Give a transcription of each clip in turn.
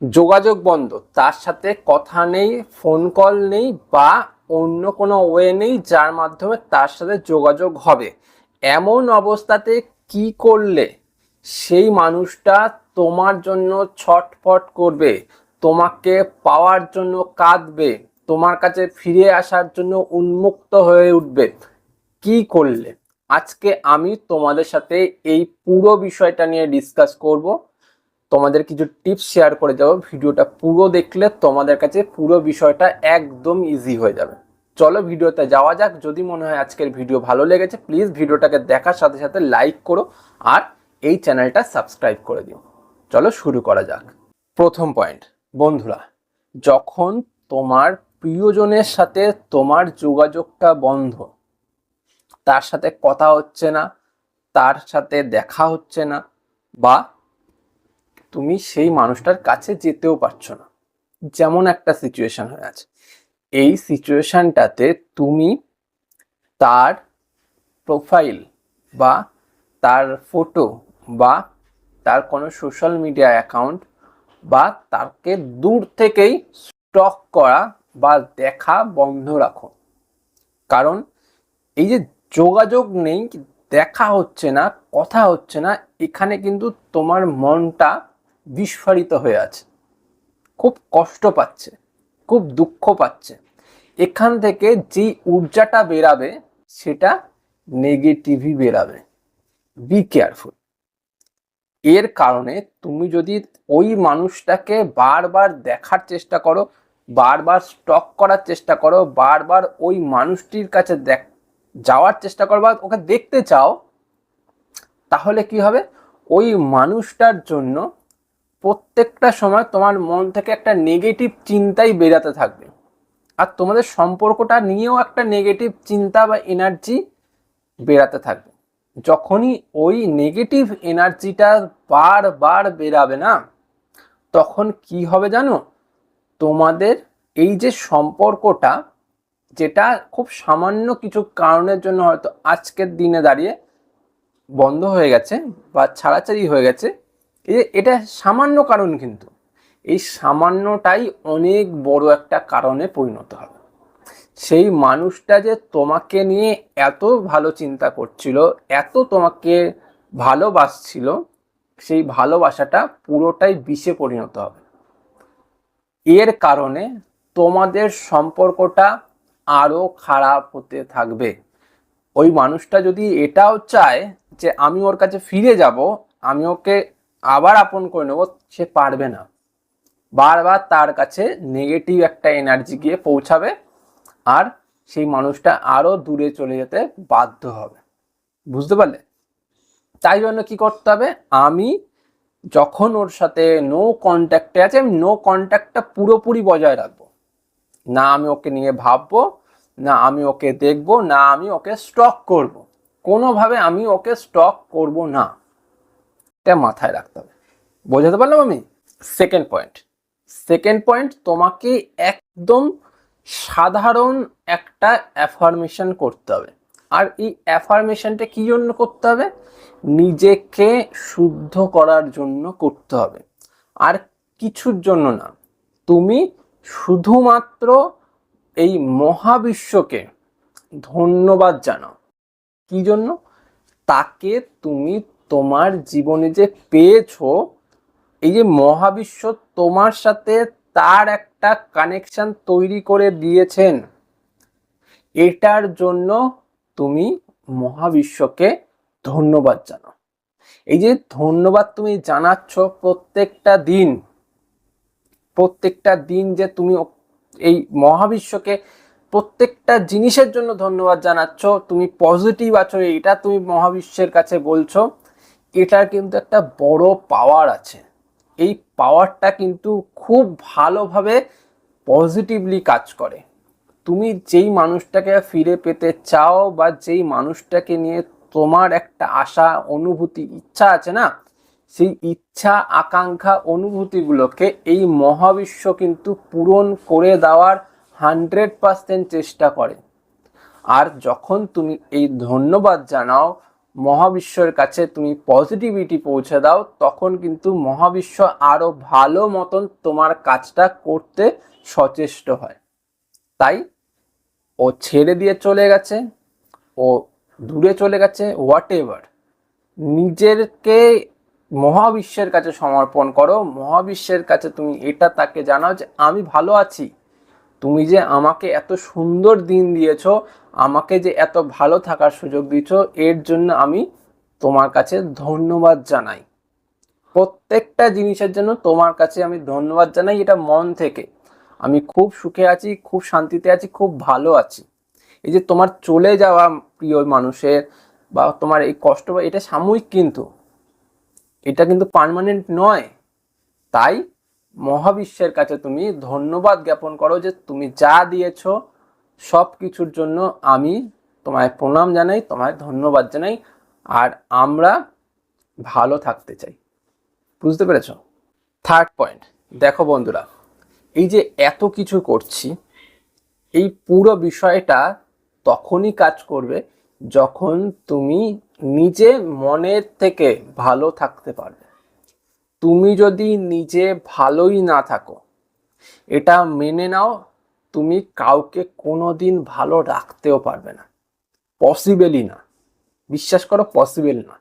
যোগাযোগ বন্ধ, তার সাথে কথা নেই, ফোন কল নেই বা অন্য কোনো ওয়ে নেই যার মাধ্যমে তার সাথে যোগাযোগ হবে। এমন অবস্থাতে কি করলে সেই মানুষটা তোমার জন্য ছটফট করবে, তোমাকে পাওয়ার জন্য কাঁদবে, তোমার কাছে ফিরে আসার জন্য উন্মুক্ত হয়ে উঠবে? কি করলে? আজকে আমি তোমাদের সাথে এই পুরো বিষয়টা নিয়ে ডিসকাস করব। তোমাদের কিছু টিপস শেয়ার করে দেবো। ভিডিওটা পুরো দেখলে তোমাদের কাছে পুরো বিষয়টা একদম ইজি হয়ে যাবে। চলো ভিডিওতে যাওয়া যাক। যদি মনে হয় আজকের ভিডিও ভালো লেগেছে, প্লিজ ভিডিওটাকে দেখার সাথে সাথে লাইক করো আর এই চ্যানেলটা সাবস্ক্রাইব করে দিও। চলো শুরু করা যাক। প্রথম পয়েন্ট, বন্ধুরা, যখন তোমার প্রিয়জনের সাথে তোমার যোগাযোগটা বন্ধ, তার সাথে কথা হচ্ছে না, তার সাথে দেখা হচ্ছে না, বা তুমি সেই মানুষটার কাছে যেতেও পারছো না, যেমন একটা সিচুয়েশন হয়ে আছে, এই সিচুয়েশনটাতে তুমি তার প্রোফাইল বা তার ফটো বা তার কোনো সোশ্যাল মিডিয়া অ্যাকাউন্ট বা তাকে দূর থেকেই স্টক করা বা দেখা বন্ধ রাখো। কারণ এই যে যোগাযোগ নেই, দেখা হচ্ছে না, কথা হচ্ছে না, এখানে কিন্তু তোমার মনটা বিস্ফোরিত হয়ে আছে, খুব কষ্ট পাচ্ছে, খুব দুঃখ পাচ্ছে। এখান থেকে যে ঊর্জাটা বেরাবে সেটা নেগেটিভই বেরাবে। Be careful. এর কারণে তুমি যদি ওই মানুষটাকে বারবার দেখার চেষ্টা করো, বারবার স্টক করার চেষ্টা করো, বারবার ওই মানুষটির কাছে যাওয়ার চেষ্টা করো বা ওকে দেখতে চাও, তাহলে কি হবে? ওই মানুষটার জন্য প্রত্যেকটা সময় তোমার মন থেকে একটা নেগেটিভ চিন্তাই বেরাতে থাকবে, আর তোমাদের সম্পর্কটা নিয়েও একটা নেগেটিভ চিন্তা বা এনার্জি বেরাতে থাকবে। যখনই ওই নেগেটিভ এনার্জিটা বারবার বেরাবে না, তখন কি হবে জানো? তোমাদের এই যে সম্পর্কটা, যেটা খুব সামান্য কিছু কারণের জন্য হয়তো আজকের দিনে দাঁড়িয়ে বন্ধ হয়ে গেছে বা ছাড়াছাড়ি হয়ে গেছে, এটা সামান্য কারণ, কিন্তু এই সামান্যটাই অনেক বড় একটা কারণে পরিণত হবে। সেই মানুষটা যে তোমাকে নিয়ে এত ভালো চিন্তা করছিল, এত তোমাকে ভালোবাসছিল, সেই ভালোবাসাটা পুরোটাই বিষে পরিণত হবে। এর কারণে তোমাদের সম্পর্কটা আরো খারাপ হতে থাকবে। ওই মানুষটা যদি এটাও চায় যে আমি ওর কাছে ফিরে যাব, আমি ওকে আবার আপন করে নেব, সে পারবে না। বারবার তার কাছে নেগেটিভ একটা এনার্জি গিয়ে পৌঁছাবে আর সেই মানুষটা আরো দূরে চলে যেতে বাধ্য হবে। বুঝতে পারলে? তাই জন্য কি করতে হবে? আমি যখন ওর সাথে নো কন্ট্যাক্টে আছে, আমি নো কন্ট্যাক্টটা পুরোপুরি বজায় রাখবো। না আমি ওকে নিয়ে ভাববো, না আমি ওকে দেখবো, না আমি ওকে স্টক করব। কোনোভাবে আমি ওকে স্টক করব না, এটা মাথায় রাখতে হবে। বোঝাতে পারলাম আমি? সেকেন্ড পয়েন্ট, তোমাকে একদম সাধারণ একটা অ্যাফার্মেশন করতে হবে। আর এই অ্যাফার্মেশনটা কি জন্য করতে হবে? নিজেকে শুদ্ধ করার জন্য করতে হবে, আর কিছুর জন্য না। তুমি শুধুমাত্র এই মহাবিশ্বকে ধন্যবাদ জানাও। কি জন্য? তাকে তুমি তোমার জীবনে যে পেয়েছো, এই যে মহাবিশ্ব তোমার সাথে তার একটা কানেকশন তৈরি করে দিয়েছেন, এটার জন্য তুমি মহাবিশ্বকে ধন্যবাদ জানাও। এই যে ধন্যবাদ তুমি জানাচ্ছ প্রত্যেকটা দিন যে তুমি এই মহাবিশ্বকে প্রত্যেকটা জিনিসের জন্য ধন্যবাদ জানাচ্ছ, তুমি পজিটিভ আছো, এটা তুমি মহাবিশ্বের কাছে বলছো, এটার কিন্তু একটা বড় পাওয়ার আছে। এই পাওয়ারটা কিন্তু খুব ভালোভাবে পজিটিভলি কাজ করে। তুমি যেই মানুষটাকে ফিরে পেতে চাও বা যেই মানুষটাকে নিয়ে তোমার একটা আশা, অনুভূতি, ইচ্ছা আছে না, সেই ইচ্ছা, আকাঙ্ক্ষা, অনুভূতিগুলোকে এই মহাবিশ্ব কিন্তু পূরণ করে দেওয়ার 100% চেষ্টা করে। আর যখন তুমি এই ধন্যবাদ জানাও, মহাবিশ্বের কাছে তুমি পজিটিভিটি পৌঁছে দাও, তখন কিন্তু মহাবিশ্ব আরো ভালো মতন তোমার কাজটা করতে সচেষ্ট হয়। তাই ও ছেড়ে দিয়ে চলে গেছে, ও দূরে চলে গেছে, হোয়াট এভার, নিজেকে মহাবিশ্বের কাছে সমর্পণ করো। মহাবিশ্বের কাছে তুমি এটা তাকে জানাও যে আমি ভালো আছি, তুমি যে আমাকে এত সুন্দর দিন দিয়েছো, আমাকে যে এত ভালো থাকার সুযোগ দিয়েছো, এর জন্য আমি তোমার কাছে ধন্যবাদ জানাই। প্রত্যেকটা জিনিসের জন্য তোমার কাছে আমি ধন্যবাদ জানাই, এটা মন থেকে। আমি খুব সুখে আছি, খুব শান্তিতে আছি, খুব ভালো আছি। এই যে তোমার চলে যাওয়া প্রিয় মানুষের বা তোমার এই কষ্ট, এটা সাময়িক, কিন্তু এটা কিন্তু পার্মানেন্ট নয়। তাই মহাবিশ্বের কাছে তুমি ধন্যবাদ জ্ঞাপন করো যে তুমি যা দিয়েছো সব কিছুর জন্য আমি তোমায় প্রণাম জানাই, তোমায় ধন্যবাদ জানাই, আর আমরা ভালো থাকতে চাই। বুঝতে পেরেছো? থার্ড পয়েন্ট, দেখো বন্ধুরা, এই যে এত কিছু করছি, এই পুরো বিষয়টা তখনই কাজ করবে যখন তুমি নিজে মনের থেকে ভালো থাকতে পারবে। তুমি যদি নিজে ভালোই না থাকো, এটা মেনে নাও, তুমি কাউকে কোনোদিন ভালো রাখতেও পারবে না। পসিবলই না, বিশ্বাস করো, পসিবল না।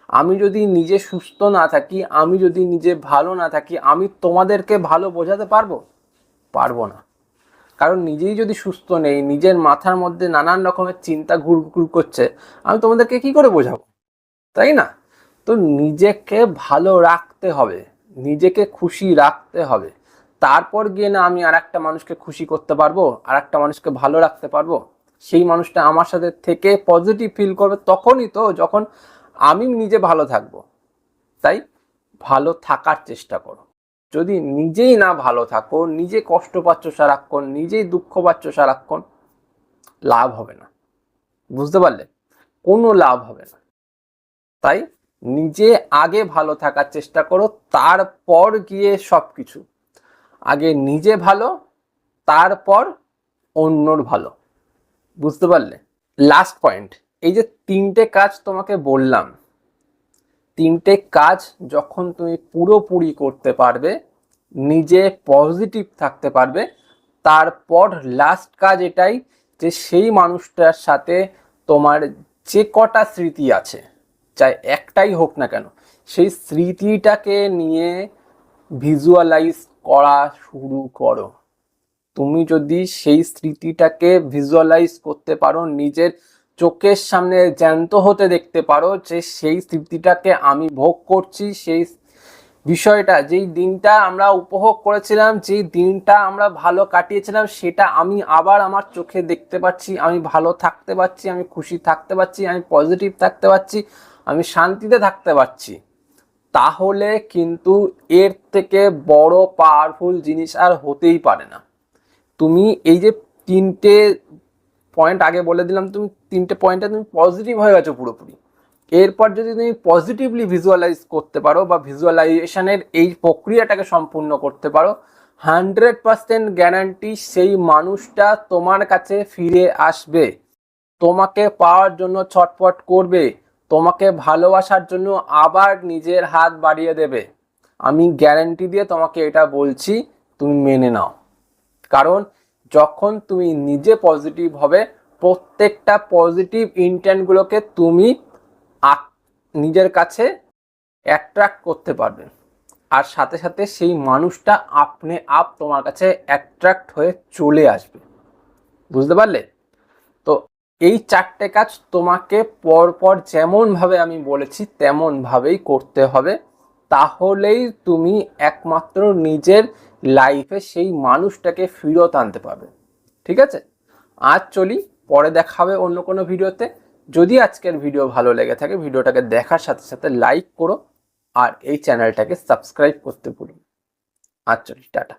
আমি যদি নিজে সুস্থ না থাকি, আমি যদি নিজে ভালো না থাকি, আমি তোমাদেরকে ভালো বোঝাতে পারবো? পারবো না। কারণ নিজেই যদি সুস্থ নেই, নিজের মাথার মধ্যে নানান রকমের চিন্তা ঘুরঘুর করছে, আমি তোমাদেরকে কি করে বোঝাবো? তাই না? তো নিজেকে ভালো রাখতে হবে, নিজেকে খুশি রাখতে হবে, তারপর গিয়ে না আমি আর একটা মানুষকে খুশি করতে পারবো, আর একটা মানুষকে ভালো রাখতে পারবো। সেই মানুষটা আমার সাথে থেকে পজিটিভ ফিল করবে তখনই তো, যখন আমি নিজে ভালো থাকবো। তাই ভালো থাকার চেষ্টা করো। যদি নিজেই না ভালো থাকো, নিজে কষ্ট পাচ্ছ সারাক্ষণ, নিজেই দুঃখ পাচ্ছ সারাক্ষণ, লাভ হবে না। বুঝতে পারলে? কোনো লাভ হবে না। তাই নিজে আগে ভালো থাকার চেষ্টা করো, তারপর গিয়ে সবকিছু। আগে নিজে ভালো, তারপর অন্যর ভালো। বুঝতে পারলে? লাস্ট পয়েন্ট, এই যে তিনটে কাজ তোমাকে বললাম, তিনটে কাজ যখন তুমি পুরোপুরি করতে পারবে, নিজে পজিটিভ থাকতে পারবে, তারপর লাস্ট কাজ এটাই যে সেই মানুষটার সাথে তোমার যে কটা স্মৃতি আছে, চাই একটাই হোক না কেন, সেই স্মৃতিটাকে নিয়ে ভিজুয়ালাইজ করা শুরু করো। তুমি যদি সেই স্মৃতিটাকে ভিজুয়ালাইজ করতে পারো, নিজের চোখের সামনে জ্যান্ত হতে দেখতে পারো যে সেই স্মৃতিটাকে আমি ভোগ করছি, সেই বিষয়টা, যেই দিনটা আমরা উপভোগ করেছিলাম, যেই দিনটা আমরা ভালো কাটিয়েছিলাম, সেটা আমি আবার আমার চোখে দেখতে পাচ্ছি, আমি ভালো থাকতে পারছি, আমি খুশি থাকতে পারছি, আমি পজিটিভ থাকতে পারছি, আমি শান্তিতে থাকতে পারছি। তাহলে কিন্তু এর থেকে বড় পাওয়ারফুল জিনিস আর হতেই পারে না। তুমি এই যে তিনটে পয়েন্ট আগে বলে দিলাম, তুমি তিনটে পয়েন্টে তুমি পজিটিভ হয়ে গেছো পুরোপুরি। এরপর যদি তুমি পজিটিভলি ভিজুয়ালাইজ করতে পারো বা ভিজুয়ালাইজেশনের এই প্রক্রিয়াটাকে সম্পূর্ণ করতে পারো, 100% গ্যারান্টি সেই মানুষটা তোমার কাছে ফিরে আসবে, তোমাকে পাওয়ার জন্য ছটফট করবে, তোমাকে ভালোবাসার জন্য আবার নিজের হাত বাড়িয়ে দেবে। আমি গ্যারান্টি দিয়ে তোমাকে এটা বলছি, তুমি মেনে নাও। কারণ যখন তুমি নিজে পজিটিভ হবে, প্রত্যেকটা পজিটিভ ইন্টেন্টগুলোকে তুমি নিজের কাছে অ্যাট্রাক্ট করতে পারবে, আর সাথে সাথে সেই মানুষটা আপনি আপ তোমার কাছে অ্যাট্রাক্ট হয়ে চলে আসবে। বুঝতে পারলে? তো এই চারটে কাজ তোমাকে পরপর যেমনভাবে আমি বলেছি তেমনভাবেই করতে হবে, তাহলেই তুমি একমাত্র নিজের লাইফে সেই মানুষটাকে ফেরত আনতে পারবে। ঠিক আছে? আজ চলি, পরে দেখা হবে অন্য কোনো ভিডিওতে। যদি আজকের ভিডিও ভালো লেগে থাকে, ভিডিওটাকে দেখার সাথে সাথে লাইক করো, আর এই চ্যানেলটাকে সাবস্ক্রাইব করতে ভুলো না। আজ চলি, টাটা।